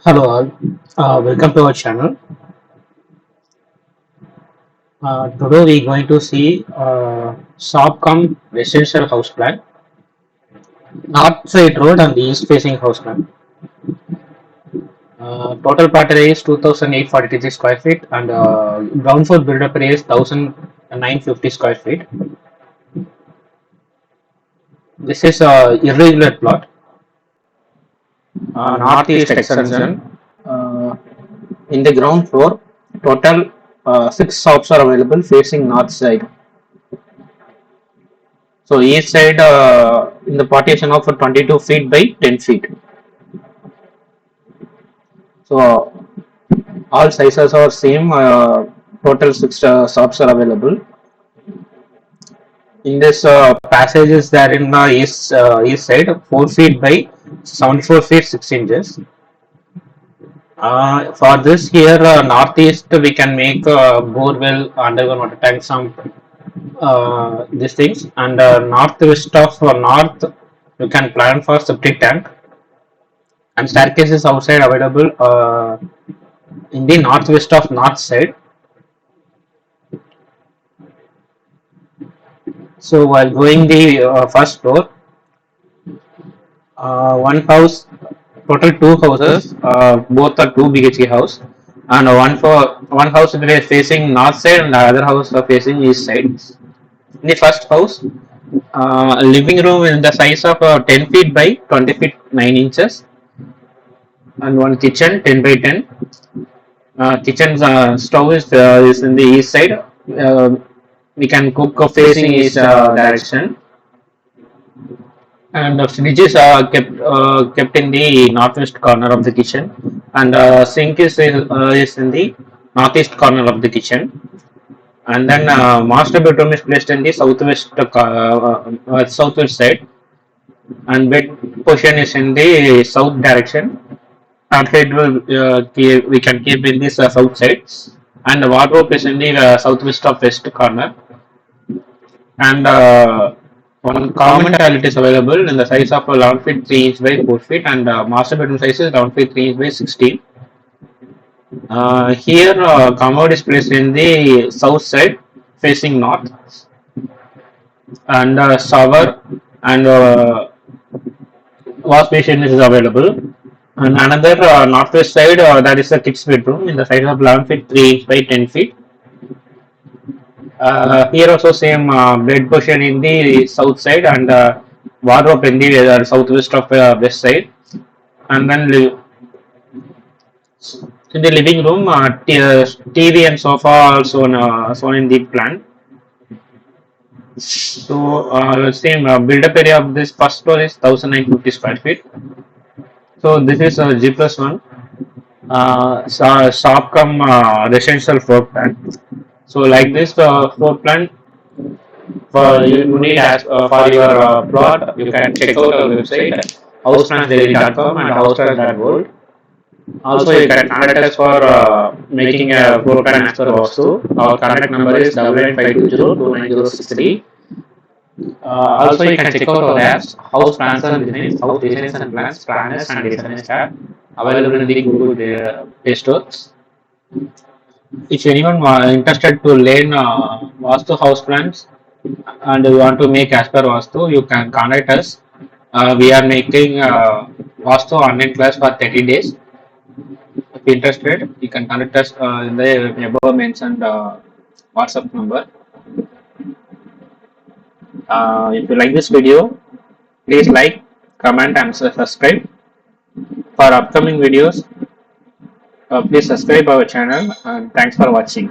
Hello all, welcome to our channel. Today we are going to see Shopcom residential house plan, north side road and east facing house plan. Total plot area is 2,843 square feet and ground floor build up area is 1,950 square feet. This is a irregular plot, northeast extension. Uh, in the ground floor, total six shops are available facing north side. So each side in the partition of 22 feet by 10 feet. So all sizes are same. Total six shops are available. In this passage is there in the east side, 4 feet by 74 feet 6 inches. For this here northeast we can make borewell, underground water tank, some these things, and northwest of north you can plan for septic tank, and staircase is outside available in the northwest of north side. So while going the first floor, one house, total two houses, both are two BHK house, and one house is facing north side and the other house are facing east side. In the first house, living room in the size of 10 feet by 20 feet 9 inches, and one kitchen 10 by 10. Kitchen stove is in the east side. Uh, we can cook facing east direction, and the fridge is kept in the northwest corner of the kitchen, and sink is in the northeast corner of the kitchen, and then master bedroom is placed in the southwest side, and bed portion is in the south direction, and head will we can keep in this south side, and the wardrobe is in the southwest of west corner, and one common toilet is available in the size of 11 feet 3 inch by 4 feet, and master bedroom size is 11 feet 3 inch by 16. Here commode is placed in the south side facing north, and shower and wash basin is available. And another northwest side, that is the kids bedroom in the size of 11 feet 3 inch by 10 feet. Here also same bed portion in the south side, and wardrobe in the southwest of west side, and then in the living room, TV and sofa also shown in the plan. So same build up area of this first floor is 1,950 square feet. So this is G plus one shop come residential floor plan. So like this floor plan, for you need as for your plot, you can check out our website houseplansdaily.com and houseplans.world. Also, you can contact us for making a floor plan as per Vastu. Our contact number is 9952029063. Also, you can check out our apps, House Plans and Designs, House Designs and Plans, Planners and Designers tab, available in the Google Play Store. If anyone interested to learn Vastu house plans and you want to make as per Vastu, you can contact us. We are making Vastu online class for 30 days. If interested, you can contact us in the above mentioned WhatsApp number. If you like this video, please like, comment, and subscribe. For upcoming videos, please subscribe our channel, and thanks for watching.